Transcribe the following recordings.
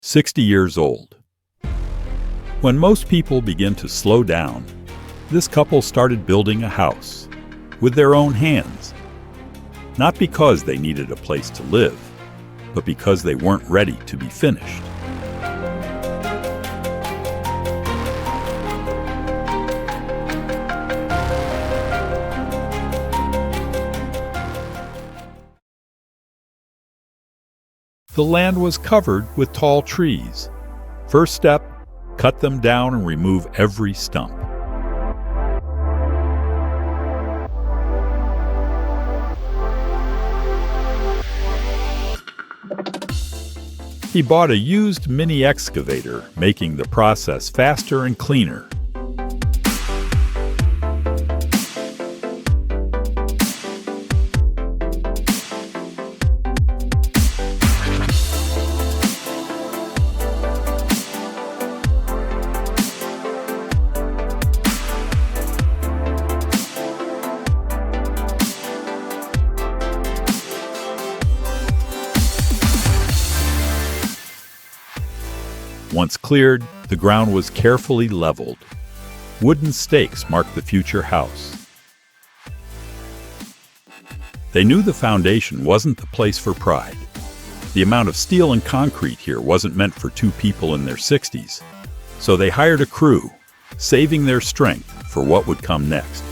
60 years old. When most people begin to slow down, this couple started building a house with their own hands. Not because they needed a place to live, but because they weren't ready to be finished. The land was covered with tall trees. First step, cut them down and remove every stump. He bought a used mini excavator, making the process faster and cleaner. Once cleared, the ground was carefully leveled. Wooden stakes marked the future house. They knew the foundation wasn't the place for pride. The amount of steel and concrete here wasn't meant for two people in their 60s, so they hired a crew, saving their strength for what would come next.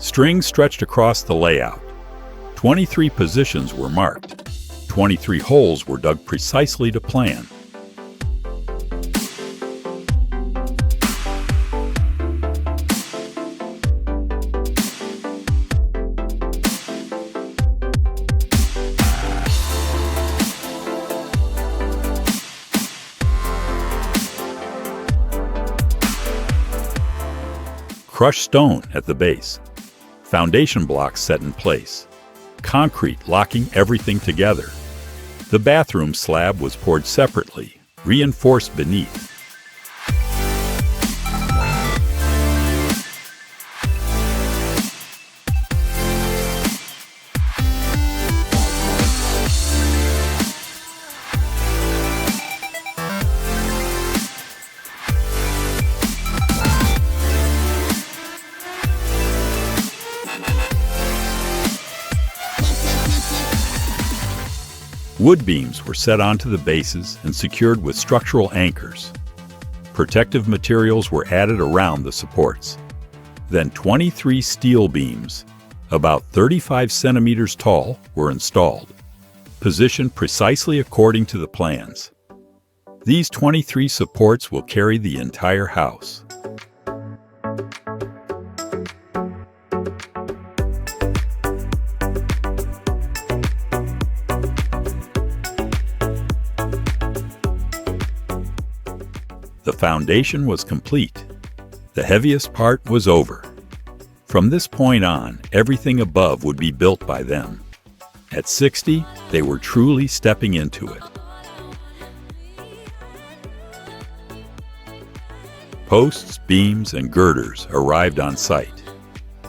Strings stretched across the layout. 23 positions were marked. 23 holes were dug precisely to plan. Crushed stone at the base. Foundation blocks set in place. Concrete locking everything together. The bathroom slab was poured separately, reinforced beneath. Wood beams were set onto the bases and secured with structural anchors. Protective materials were added around the supports. Then 23 steel beams, about 35 centimeters tall, were installed, positioned precisely according to the plans. These 23 supports will carry the entire house. The foundation was complete. The heaviest part was over. From this point on, everything above would be built by them. At 60, they were truly stepping into it. Posts, beams, and girders arrived on site.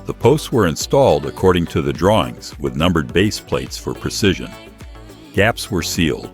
The posts were installed according to the drawings with numbered base plates for precision. Gaps were sealed.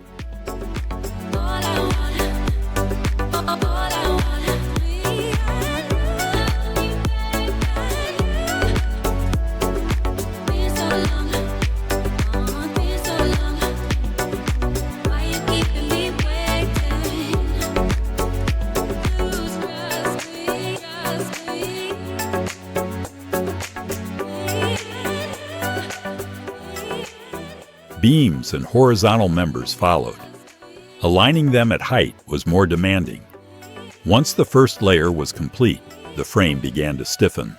Beams and horizontal members followed. Aligning them at height was more demanding. Once the first layer was complete, the frame began to stiffen.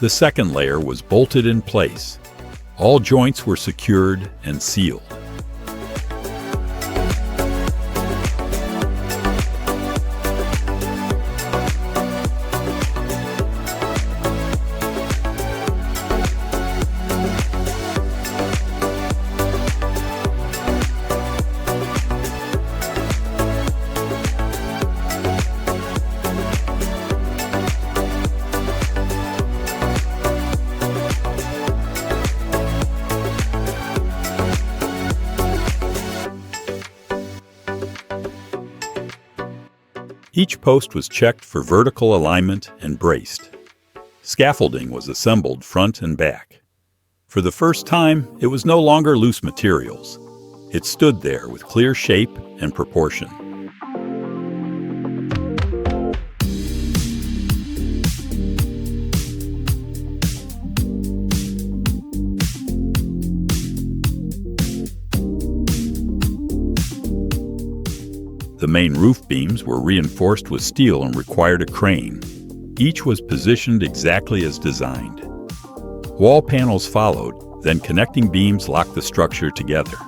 The second layer was bolted in place. All joints were secured and sealed. Each post was checked for vertical alignment and braced. Scaffolding was assembled front and back. For the first time, it was no longer loose materials. It stood there with clear shape and proportion. The main roof beams were reinforced with steel and required a crane. Each was positioned exactly as designed. Wall panels followed, then connecting beams locked the structure together.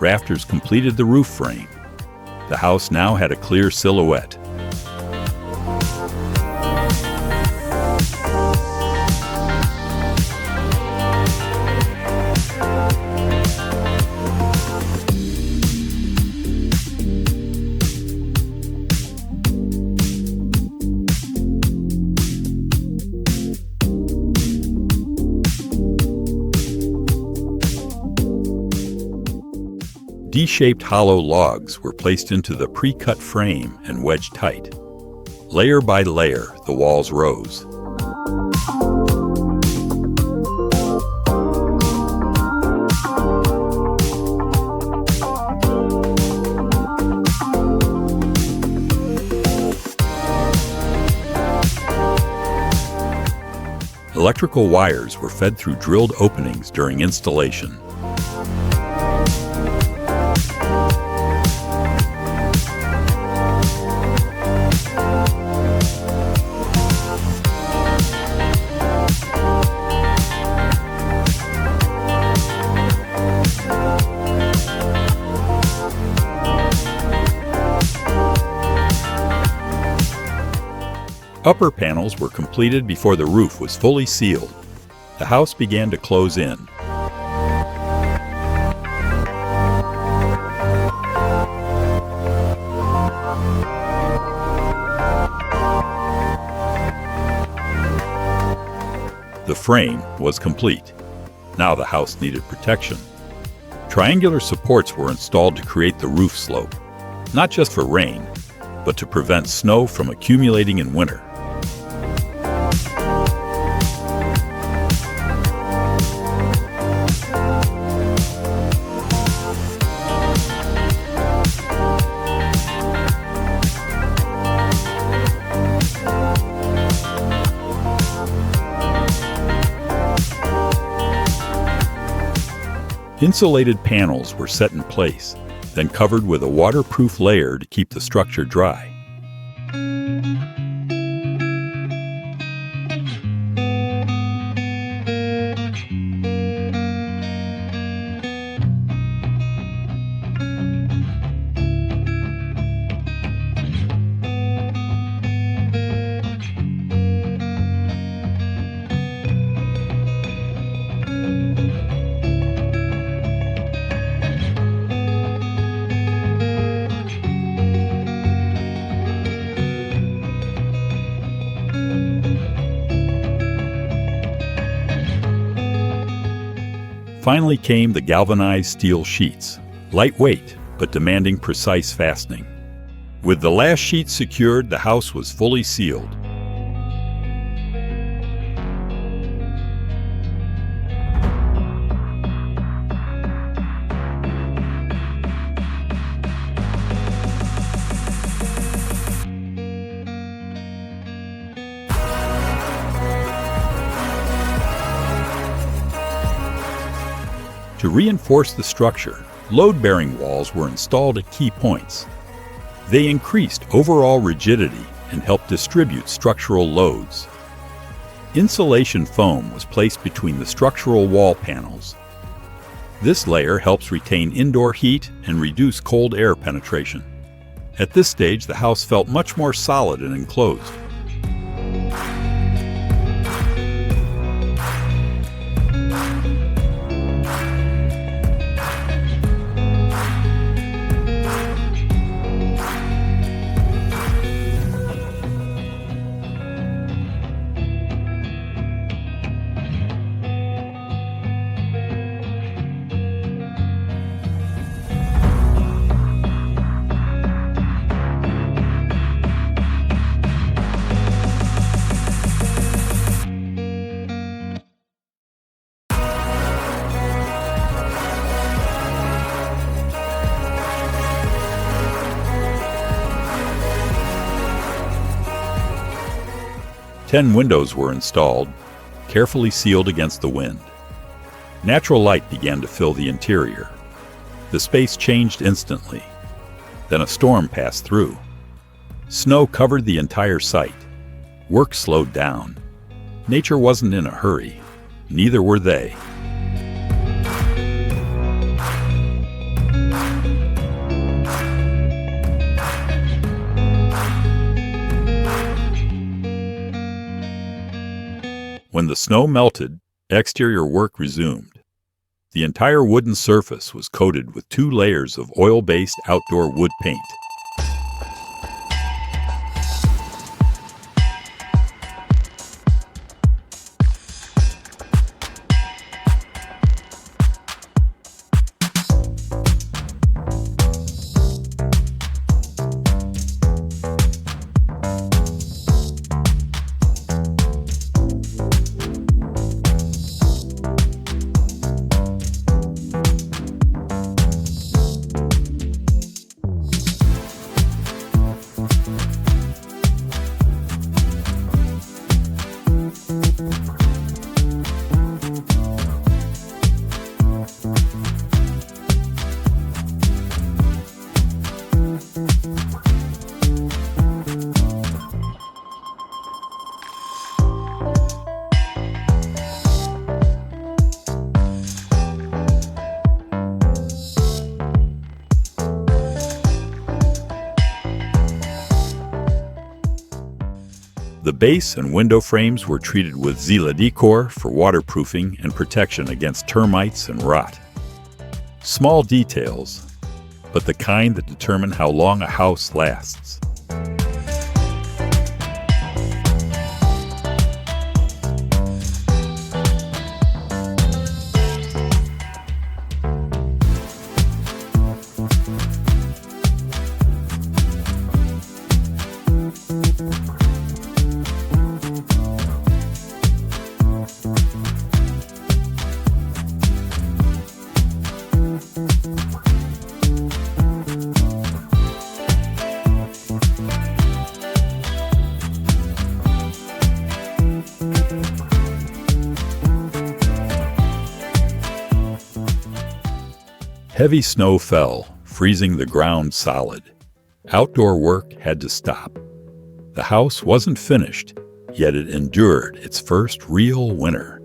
Rafters completed the roof frame. The house now had a clear silhouette. D-shaped hollow logs were placed into the pre-cut frame and wedged tight. Layer by layer, the walls rose. Electrical wires were fed through drilled openings during installation. Upper panels were completed before the roof was fully sealed. The house began to close in. The frame was complete. Now the house needed protection. Triangular supports were installed to create the roof slope, not just for rain, but to prevent snow from accumulating in winter. Insulated panels were set in place, then covered with a waterproof layer to keep the structure dry. Finally came the galvanized steel sheets, lightweight but demanding precise fastening. With the last sheet secured, the house was fully sealed. To reinforce the structure, load-bearing walls were installed at key points. They increased overall rigidity and helped distribute structural loads. Insulation foam was placed between the structural wall panels. This layer helps retain indoor heat and reduce cold air penetration. At this stage, the house felt much more solid and enclosed. Ten windows were installed, carefully sealed against the wind. Natural light began to fill the interior. The space changed instantly. Then a storm passed through. Snow covered the entire site. Work slowed down. Nature wasn't in a hurry. Neither were they. When the snow melted, exterior work resumed. The entire wooden surface was coated with 2 layers of oil-based outdoor wood paint. The base and window frames were treated with Diy for waterproofing and protection against termites and rot. Small details, but the kind that determine how long a house lasts. Heavy snow fell, freezing the ground solid. Outdoor work had to stop. The house wasn't finished, yet it endured its first real winter.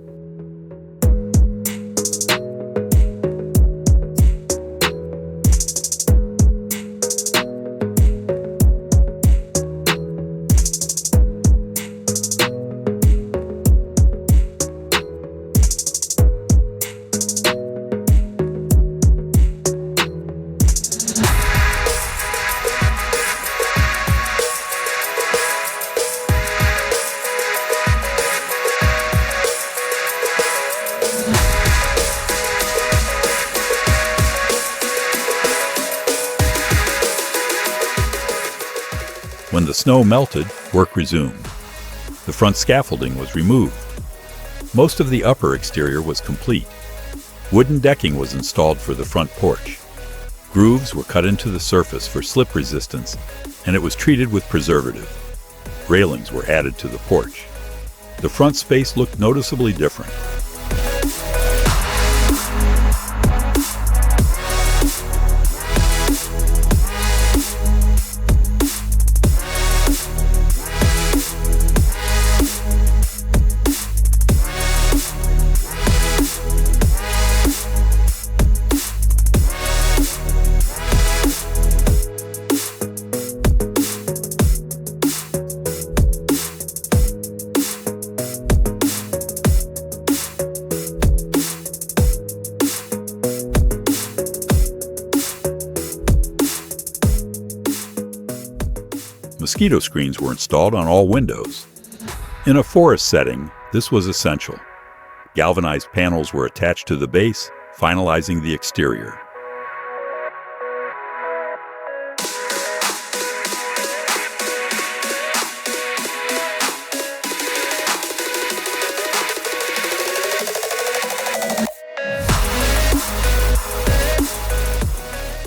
When the snow melted, work resumed. The front scaffolding was removed. Most of the upper exterior was complete. Wooden decking was installed for the front porch. Grooves were cut into the surface for slip resistance, and it was treated with preservative. Railings were added to the porch. The front space looked noticeably different. Mosquito screens were installed on all windows. In a forest setting, this was essential. Galvanized panels were attached to the base, finalizing the exterior.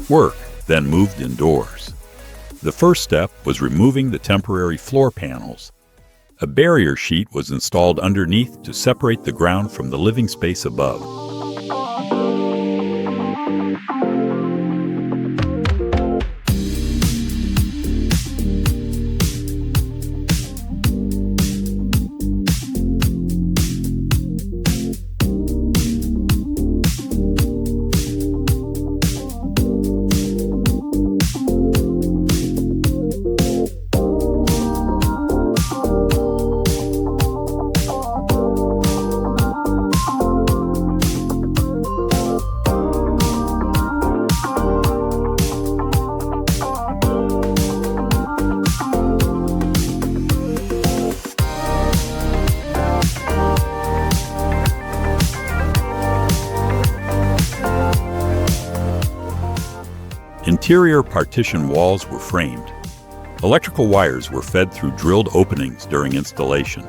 Work then moved indoors. The first step was removing the temporary floor panels. A barrier sheet was installed underneath to separate the ground from the living space above. Interior partition walls were framed. Electrical wires were fed through drilled openings during installation.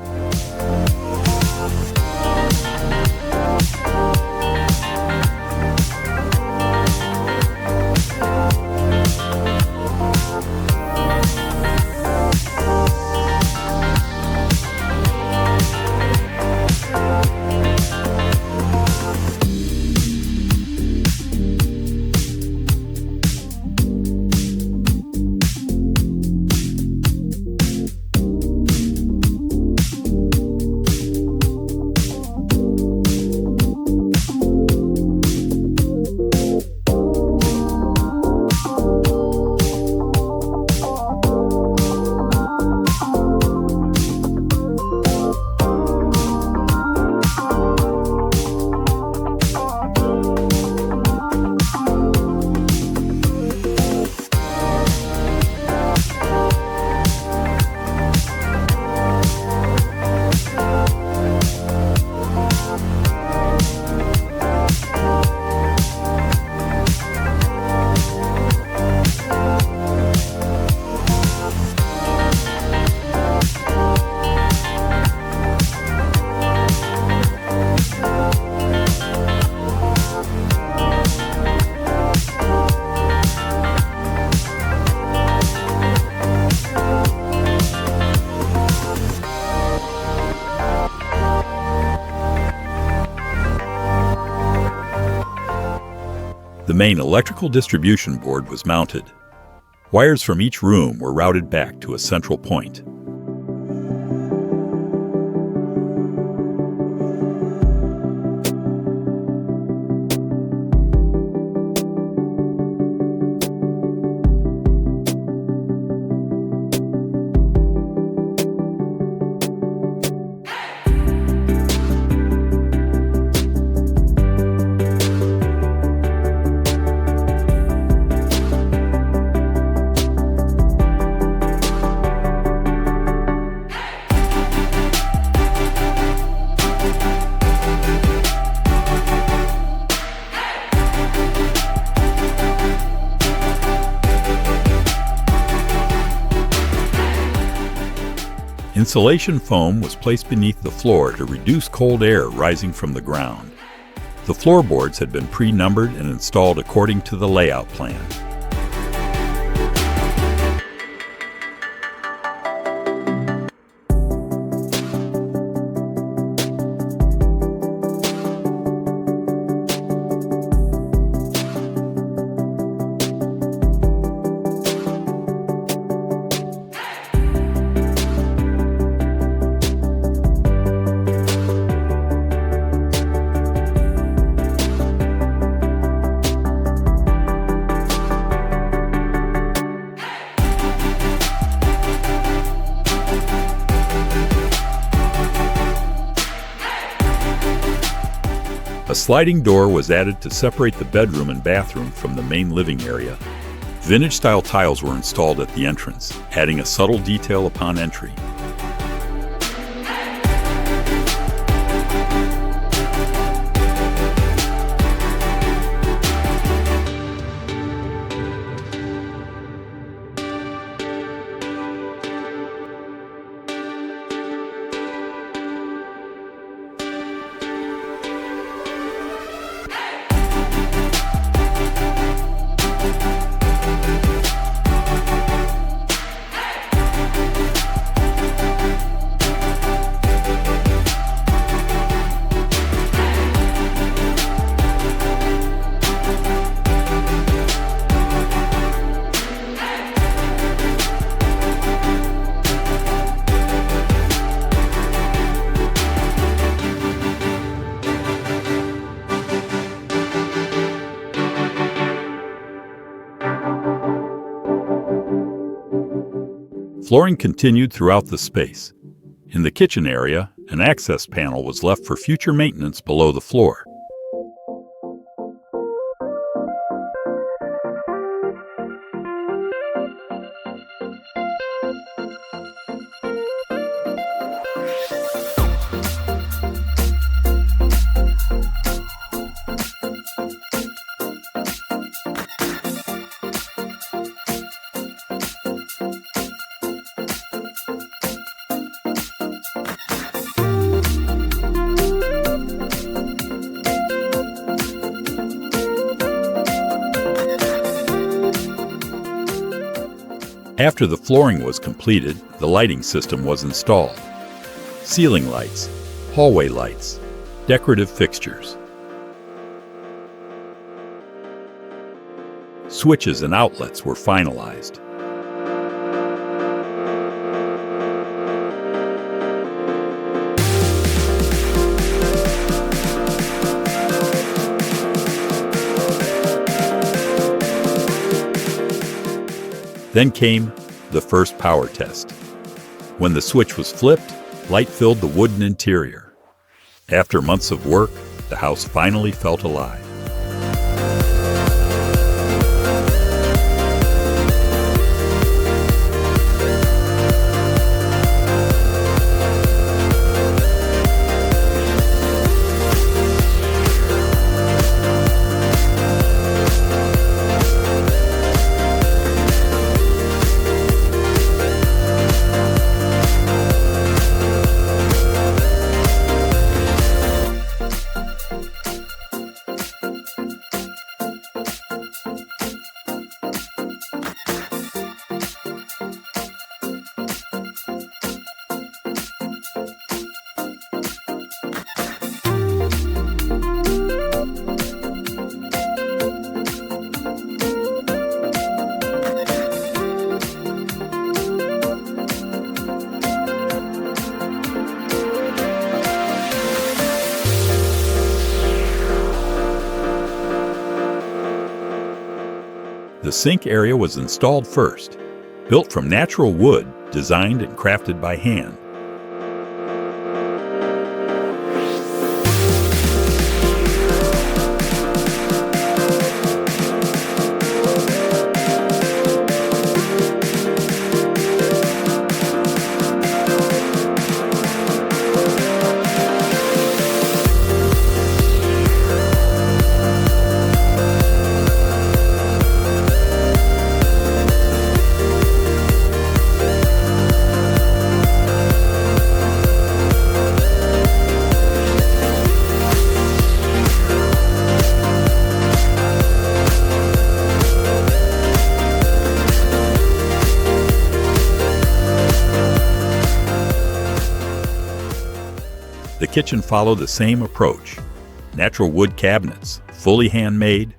The main electrical distribution board was mounted. Wires from each room were routed back to a central point. Insulation foam was placed beneath the floor to reduce cold air rising from the ground. The floorboards had been pre-numbered and installed according to the layout plan. A sliding door was added to separate the bedroom and bathroom from the main living area. Vintage-style tiles were installed at the entrance, adding a subtle detail upon entry. Flooring continued throughout the space. In the kitchen area, an access panel was left for future maintenance below the floor. After the flooring was completed, the lighting system was installed. Ceiling lights, hallway lights, decorative fixtures. Switches and outlets were finalized. Then came the first power test. When the switch was flipped, light filled the wooden interior. After months of work, the house finally felt alive. The sink area was installed first. Built from natural wood, designed and crafted by hand. kitchen followed the same approach. Natural wood cabinets, fully handmade.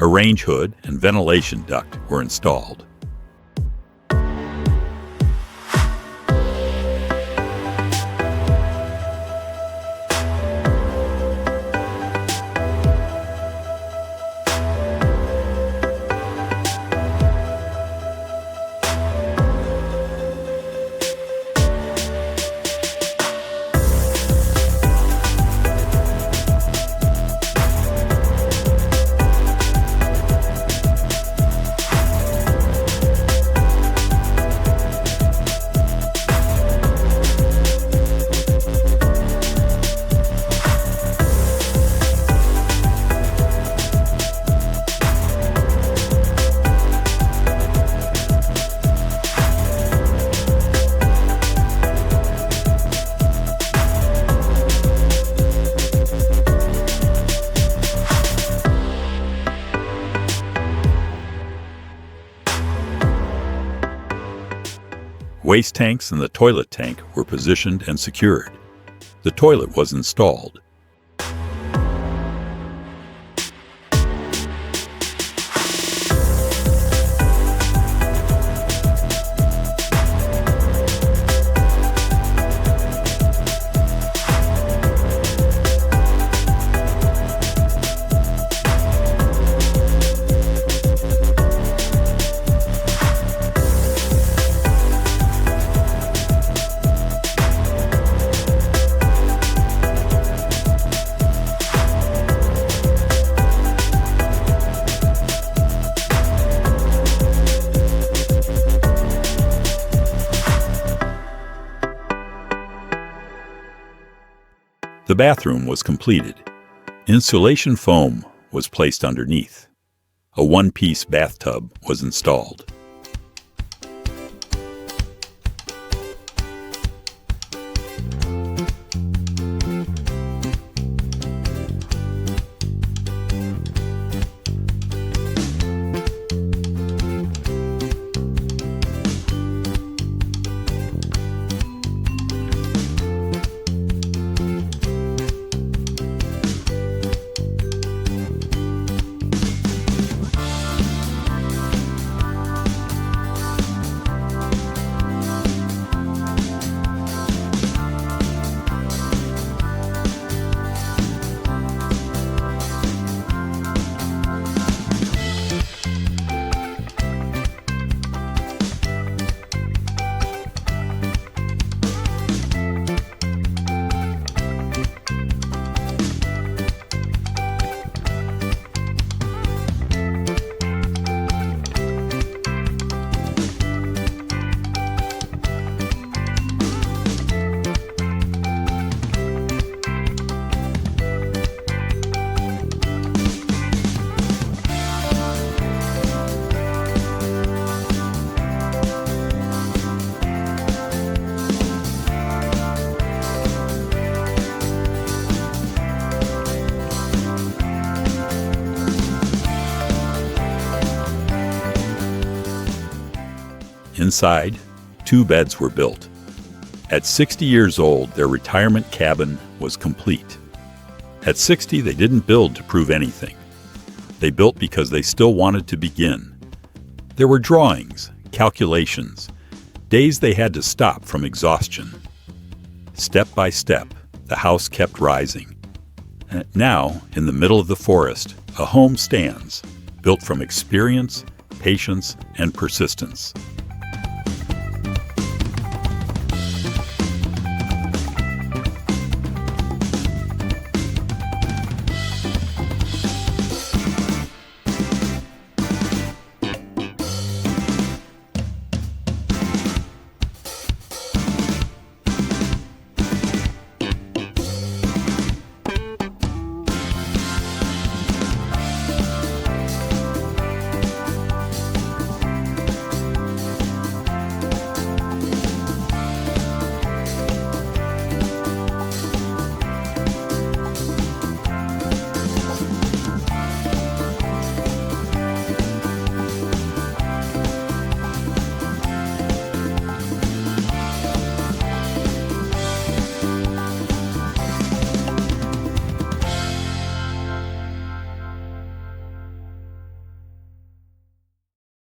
A range hood and ventilation duct were installed. Waste tanks and the toilet tank were positioned and secured. The toilet was installed. The bathroom was completed. Insulation foam was placed underneath. A one-piece bathtub was installed. Inside, 2 beds were built. At 60 years old, their retirement cabin was complete. At 60, they didn't build to prove anything. They built because they still wanted to begin. There were drawings, calculations, days they had to stop from exhaustion. Step by step, the house kept rising. Now, in the middle of the forest, a home stands, built from experience, patience, and persistence.